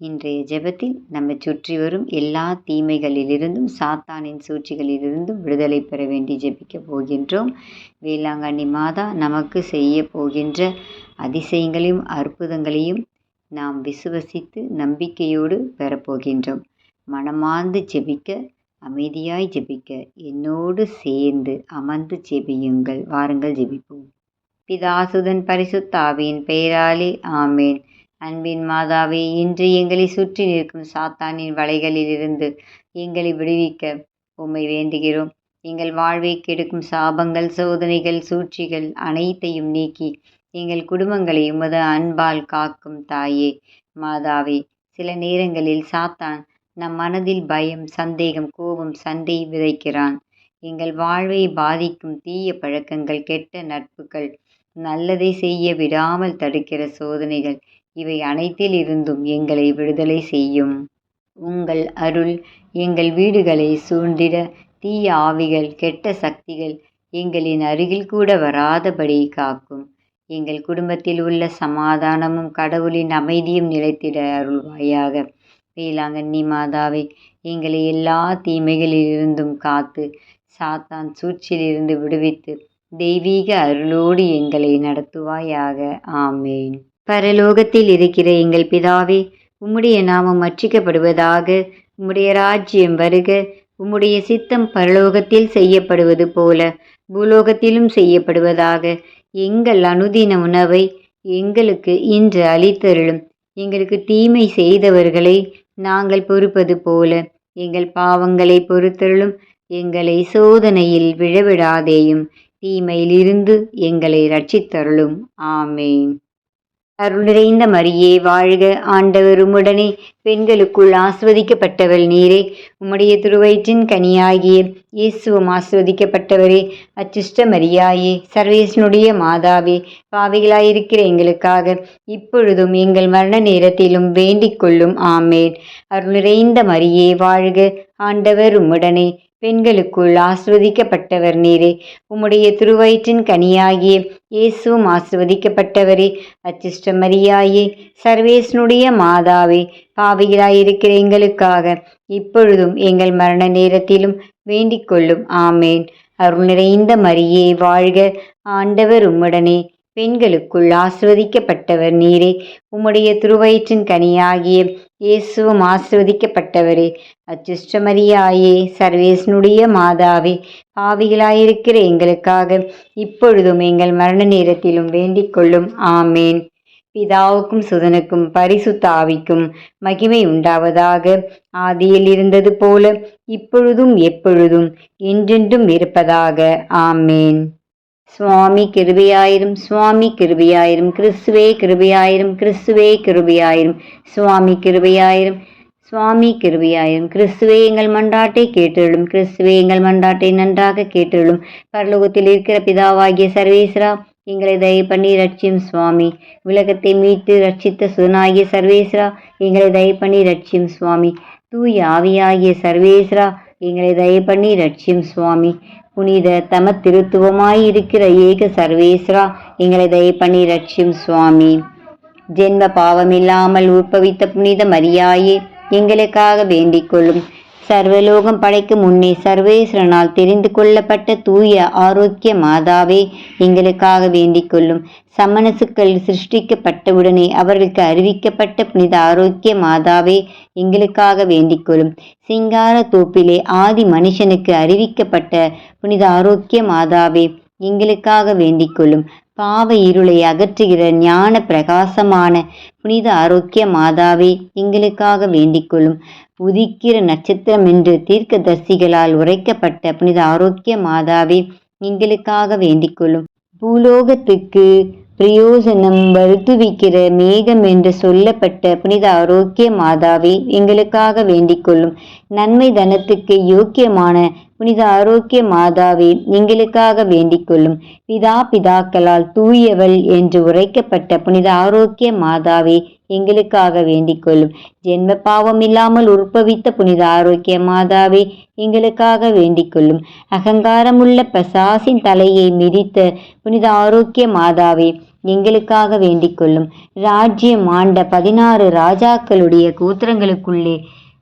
இன்றைய ஜெபத்தில் நம்மை சுற்றி வரும் எல்லா தீமைகளிலிருந்தும் சாத்தானின் சூழ்ச்சிகளிலிருந்தும் விடுதலை பெற வேண்டி ஜெபிக்க போகின்றோம். வேளாங்கண்ணி மாதா நமக்கு செய்ய போகின்ற அதிசயங்களையும் அற்புதங்களையும் நாம் விசுவசித்து நம்பிக்கையோடு பெறப்போகின்றோம். மனமார்ந்து ஜெபிக்க, அமைதியாய் ஜெபிக்க என்னோடு சேர்ந்து அமர்ந்து ஜெபியுங்கள். வாருங்கள் ஜெபிப்போம். பிதாசுதன் பரிசுத்த ஆவியின் பெயராலே ஆமேன். அன்பின் மாதாவே, இன்று எங்களை சுற்றி நிற்கும் சாத்தானின் வலைகளிலிருந்து எங்களை விடுவிக்க உம்மை வேண்டுகிறோம். எங்கள் வாழ்வை கெடுக்கும் சாபங்கள், சோதனைகள், சூழ்ச்சிகள் அனைத்தையும் நீக்கி எங்கள் குடும்பங்களை உமது அன்பால் காக்கும் தாயே மாதாவே, சில நேரங்களில் சாத்தான் நம் மனதில் பயம், சந்தேகம், கோபம், சண்டை விதைக்கிறான். எங்கள் வாழ்வை பாதிக்கும் தீய பழக்கங்கள், கெட்ட நட்புகள், நல்லதை செய்ய விடாமல் தடுக்கிற சோதனைகள், இவை அனைத்தில் இருந்தும் எங்களை விடுதலை செய்யும். உங்கள் அருள் எங்கள் வீடுகளை சூழ்ந்திட தீய ஆவிகள், கெட்ட சக்திகள் எங்களின் அருகில் கூட வராதபடி காக்கும். எங்கள் குடும்பத்தில் உள்ள சமாதானமும் கடவுளின் அமைதியும் நிலைத்திட அருள்வாயாக. வேளாங்கண்ணி மாதாவை, எங்களை எல்லா தீமைகளிலிருந்தும் காத்து சாத்தான் சூழ்ச்சியிலிருந்து விடுவித்து தெய்வீக அருளோடு எங்களை நடத்துவாயாக. ஆமேன். பரலோகத்தில் இருக்கிற எங்கள் பிதாவே, உம்முடைய நாமம் அர்ச்சிக்கப்படுவதாக. உம்முடைய ராஜ்யம் வருக. உம்முடைய சித்தம் பரலோகத்தில் செய்யப்படுவது போல பூலோகத்திலும் செய்யப்படுவதாக. எங்கள் அனுதின உணவை எங்களுக்கு இன்று அளித்தருளும். எங்களுக்கு தீமை செய்தவர்களை நாங்கள் பொறுப்பது போல எங்கள் பாவங்களை பொறுத்தருளும். எங்களை சோதனையில் விழவிடாதேயும், தீமையிலிருந்து எங்களை இரட்சித்தருளும். ஆமேன். அருள் நிறைந்த மரியே வாழ்க, ஆண்டவர் உம்முடனே, பெண்களுக்குள் ஆசிர்வதிக்கப்பட்டவள் நீரே. உம்முடைய திருவயிற்றின் கனியாகிய இயேசுவும் ஆசிர்வதிக்கப்பட்டவரே. அச்சிஷ்ட மரியாயே, சர்வேசனுடைய மாதாவே, பாவிகளாயிருக்கிற எங்களுக்காக இப்பொழுதும் எங்கள் மரண நேரத்திலும் வேண்டிக் கொள்ளும். ஆமேன். அருள் நிறைந்த மரியே வாழ்க, ஆண்டவர் உம்முடனே, பெண்களுக்குள் ஆசிர்வதிக்கப்பட்டவர் நீரே. உம்முடைய திருவயிற்றின் கனியாகிய இயேசுவும் ஆசிர்வதிக்கப்பட்டவரே. அச்சிஷ்ட மரியாயே, சர்வேசனுடைய மாதாவே, பாவிகளாயிருக்கிற எங்களுக்காக இப்பொழுதும் எங்கள் மரண நேரத்திலும் வேண்டிக் கொள்ளும். ஆமேன். அருள் நிறைந்த மரியே வாழ்க, ஆண்டவர் உம்முடனே, பெண்களுக்குள் ஆசிர்வதிக்கப்பட்டவர் நீரே. உம்முடைய திருவயிற்றின் கனியாகிய இயேசுவும் ஆசிர்வதிக்கப்பட்டவரே. அச்சிஷ்ட மரியாயே, சர்வேசனுடைய மாதாவே, பாவிகளாயிருக்கிற எங்களுக்காக இப்பொழுதும் எங்கள் மரண நேரத்திலும் வேண்டிக் கொள்ளும். ஆமேன். பிதாவுக்கும் சுதனுக்கும் பரிசுத்த ஆவிக்கும் மகிமை உண்டாவதாக. ஆதியில் இருந்தது போல இப்பொழுதும் எப்பொழுதும் என்றென்றும் இருப்பதாக. ஆமேன். சுவாமி கிருபையாயிரும், சுவாமி கிருபையாயிரும், கிறிஸ்துவே கிருபையாயிரும், கிறிஸ்துவே கிருபையாயிரும், சுவாமி கிருபையாயிரும், சுவாமி கிருபையாயிரும். கிறிஸ்துவே எங்கள் மன்றாட்டை கேட்டருளும், கிறிஸ்துவே எங்கள் மன்றாட்டை நன்றாக கேட்டருளும். பரலோகத்தில் இருக்கிற பிதாவாகிய சர்வேஸ்வரா, எங்களை தயவு பண்ணி ரட்சியும். சுவாமி, உலகத்தை மீட்டு ரட்சித்த சுதனாகிய சர்வேஸ்வரா, எங்களை தயவு பண்ணி ரட்சியும். சுவாமி, தூய ஆவியாகிய சர்வேஸ்வரா, எங்களை தயவு பண்ணி ரட்சியும். சுவாமி, புனித தம திருத்துவமாயிருக்கிற ஏக சர்வேஸ்வரா, எங்களை தயவு பண்ணி ரட்சியும். சுவாமி, ஜென்ம பாவமில்லாமல் உற்பவித்த புனித மரியாயே, எங்களுக்காக வேண்டிக் கொள்ளும். சர்வலோகம் படைக்கும் முன்னே சர்வேஸ்வரனால் தெரிந்து கொள்ளப்பட்ட தூய ஆரோக்கிய மாதாவே, எங்களுக்காக வேண்டிக் கொள்ளும். சமணசுக்கள் சிருஷ்டிக்கப்பட்டவுடனே அவர்களுக்கு அறிவிக்கப்பட்ட புனித ஆரோக்கிய மாதாவே, எங்களுக்காக வேண்டிக் கொள்ளும். சிங்கார தோப்பிலே ஆதி மனுஷனுக்கு அறிவிக்கப்பட்ட புனித ஆரோக்கிய மாதாவே, எங்களுக்காக வேண்டிக் கொள்ளும். பாவ இருளை அகற்றுகிற ஞான பிரகாசமான புனித ஆரோக்கிய மாதாவே, எங்களுக்காக வேண்டிக் கொள்ளும். உதிக்கிற நட்சத்திரம் என்று தீர்க்கதரிசிகளால் உரைக்கப்பட்ட புனித ஆரோக்கிய மாதாவே, எங்களுக்காக வேண்டிக் கொள்ளும். பூலோகத்துக்கு பிரயோசனம் வருத்துவிக்கிற மேகம் என்று சொல்லப்பட்ட புனித ஆரோக்கிய மாதாவே, எங்களுக்காக வேண்டிக் கொள்ளும். நன்மை தனத்துக்கு யோக்கியமான புனித ஆரோக்கிய மாதாவே, எங்களுக்காக வேண்டிக் கொள்ளும். பிதாக்களால் தூயவள் என்று உரைக்கப்பட்ட புனித ஆரோக்கிய மாதாவே, எங்களுக்காக வேண்டிக் கொள்ளும். ஜென்ம பாவம் இல்லாமல் உற்பவித்த புனித ஆரோக்கிய மாதாவே, எங்களுக்காக வேண்டிக் கொள்ளும். அகங்காரமுள்ள பசாசின் தலையை மிதித்த புனித ஆரோக்கிய மாதாவே, எங்களுக்காக வேண்டிக் கொள்ளும். ராஜ்யம் ஆண்ட 16 ராஜாக்களுடைய கோத்திரங்களுக்குள்ளே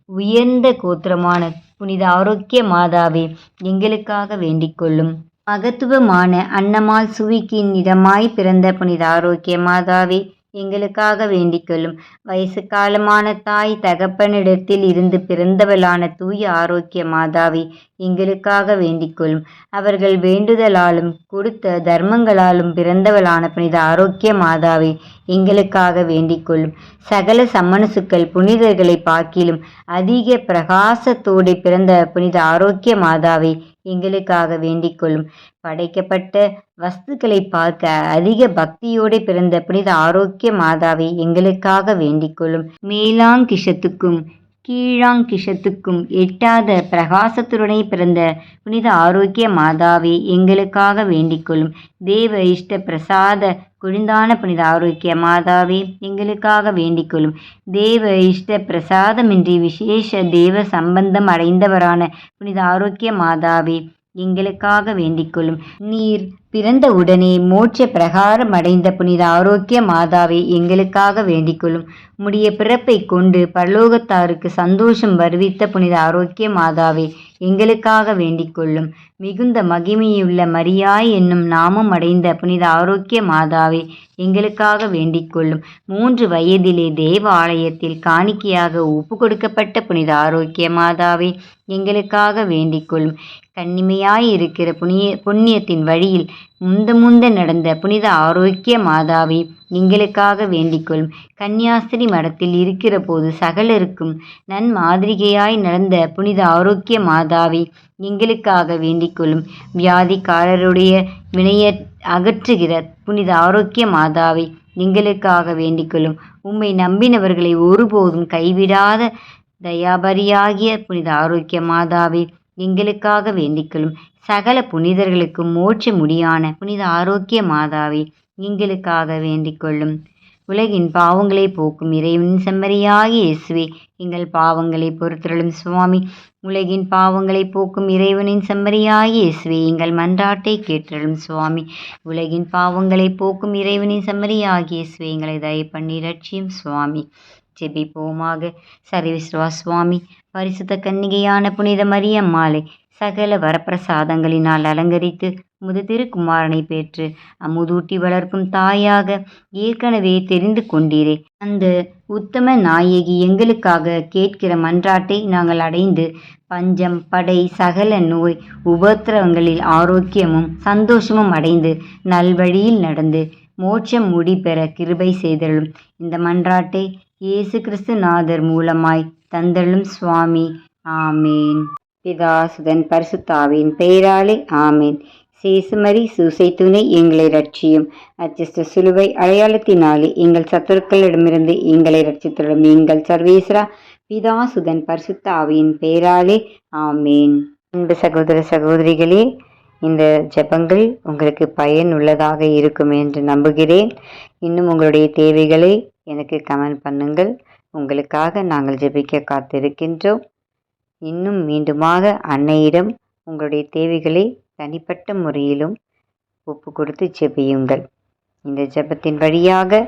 உயர்ந்த கோத்திரமான புனித ஆரோக்கிய மாதாவே, எங்களுக்காக வேண்டிக் கொள்ளும். மகத்துவமான அன்னமால் சுவிக்கின் இதமாய் பிறந்த புனித ஆரோக்கிய மாதாவே, எங்களுக்காக வேண்டிக் கொள்ளும். வயசு காலமான தாய் தகப்பனிடத்தில் இருந்து பிறந்தவளான தூய ஆரோக்கிய மாதாவே, எங்களுக்காக வேண்டிக் கொள்ளும். அவர்கள் வேண்டுதலாலும் கொடுத்த தர்மங்களாலும் பிறந்தவளான புனித ஆரோக்கிய மாதாவே, எங்களுக்காக வேண்டிக் கொள்ளும். சகல சம்மனசுக்கள் புனிதர்களை பார்க்கிலும் அதிக பிரகாசத்தோடு பிறந்த புனித ஆரோக்கிய மாதாவே, எங்களுக்காக வேண்டிக் கொள்ளும். படைக்கப்பட்ட வஸ்துக்களை பார்க்க அதிக பக்தியோடு பிறந்த புனித ஆரோக்கிய மாதாவை எங்களுக்காக வேண்டிக் கொள்ளும். மேலாங்கிஷத்துக்கும் கீழாங்கிஷத்துக்கும் எட்டாத பிரகாசத்துடனே பிறந்த புனித ஆரோக்கிய மாதாவே, எங்களுக்காக வேண்டிக் கொள்ளும். தேவ இஷ்ட பிரசாத கொழுந்தான புனித ஆரோக்கிய மாதாவே, எங்களுக்காக வேண்டிக் கொள்ளும். தேவ இஷ்ட பிரசாதமின்றி விசேஷ தேவ சம்பந்தம் அடைந்தவரான புனித ஆரோக்கிய மாதாவே, எங்களுக்காக வேண்டிக் கொள்ளும். நீர் பிறந்த உடனே மோட்ச பிரகாரம் அடைந்த புனித ஆரோக்கிய மாதாவை எங்களுக்காக வேண்டிக் கொள்ளும். உம்முடைய பிறப்பை கொண்டு பரலோகத்தாருக்கு சந்தோஷம் வருவித்த புனித ஆரோக்கிய மாதாவை எங்களுக்காக வேண்டிக் கொள்ளும். மிகுந்த மகிமையுள்ள மரியாய் என்னும் நாமம் அடைந்த புனித ஆரோக்கிய மாதாவை எங்களுக்காக வேண்டிக் கொள்ளும். 3 வயதிலே தேவ ஆலயத்தில் காணிக்கையாக ஒப்பு கொடுக்கப்பட்ட புனித ஆரோக்கிய மாதாவை எங்களுக்காக வேண்டிக் கொள்ளும். கன்னிமையாய் இருக்கிற புண்ணியத்தின் வழியில் முந்த நடந்த புனித ஆரோக்கிய மாதாவை எங்களுக்காக வேண்டிக் கொள்ளும். கன்னியாஸ்திரி மடத்தில் இருக்கிற போது சகலருக்கும் நன்மாதிரிகையாய் நடந்த புனித ஆரோக்கிய மாதாவை எங்களுக்காக வேண்டிக் கொள்ளும். வியாதிக்காரருடைய வினைய அகற்றுகிற புனித ஆரோக்கிய மாதாவை எங்களுக்காக வேண்டிக் கொள்ளும். உம்மை நம்பினவர்களை ஒருபோதும் கைவிடாத தயாபரியாகிய புனித ஆரோக்கிய மாதாவை எங்களுக்காக வேண்டிக் கொள்ளும். சகல புனிதர்களுக்கும் மோட்ச முடியான புனித ஆரோக்கிய மாதாவை எங்களுக்காக வேண்டிக் கொள்ளும். உலகின் பாவங்களை போக்கும் இறைவனின் செம்மறியாகிய இயேசுவே, எங்கள் பாவங்களை பொறுத்தருளும் சுவாமி. உலகின் பாவங்களை போக்கும் இறைவனின் செம்மறியாகிய இயேசுவே, எங்கள் மன்றாட்டை கேட்டருளும் சுவாமி. உலகின் பாவங்களை போக்கும் இறைவனின் செம்மறியாகிய இயேசுவே, எங்களை தயவு பண்ணி ரட்சியும் சுவாமி. ஜெபிப்போமாக. சர்வேஸ்வரா சுவாமி, பரிசுத்த கன்னிகையான புனித மரியம்மாளை சகல வரப்பிரசாதங்களினால் அலங்கரித்து உமது திருக்குமாரனை பெற்று அமுதூட்டி வளர்க்கும் தாயாக ஏற்கனவே தெரிந்து கொண்டீரே. அந்த உத்தம நாயகி எங்களுக்காக கேட்கிற மன்றாட்டை நாங்கள் அடைந்து பஞ்சம் படை சகல நோய் உபத்திரவங்களில் ஆரோக்கியமும் சந்தோஷமும் அடைந்து நல்வழியில் நடந்து மோட்சம் முடி பெற கிருபை செய்தருளும். இந்த மன்றாட்டை இயேசு கிறிஸ்து நாதர் மூலமாய் தந்தருளும் சுவாமி. ஆமேன். பிதாசுதன் பரிசுத்தாவின் பெயராலே ஆமேன். சேசுமரி சூசை துணை எங்களை ரட்சியும். அச்சிஷ்ட சிலுவை அடையாளத்தினாலே எங்கள் சத்துருக்களிடமிருந்து எங்களை ரட்சித்தருளும். எங்கள் சர்வேஸ்வரா பிதாசுதன் பரிசுத்தாவின் பெயராலே ஆமேன். அன்பு சகோதர சகோதரிகளே, இந்த ஜெபங்கள் உங்களுக்கு பயனுள்ளதாக இருக்கும் என்று நம்புகிறேன். இன்னும் உங்களுடைய தேவைகளை எனக்கு கமெண்ட் பண்ணுங்கள். உங்களுக்காக நாங்கள் ஜெபிக்க காத்திருக்கின்றோம். இன்னும் மீண்டுமாக அன்னையிடம் உங்களுடைய தேவைகளை தனிப்பட்ட முறையிலும் ஒப்பு கொடுத்து ஜெபியுங்கள். இந்த ஜெபத்தின் வழியாக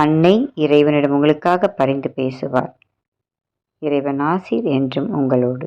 அன்னை இறைவனிடம் உங்களுக்காக பரிந்து பேசுவார். இறைவன் ஆசீர் என்றும் உங்களோடு.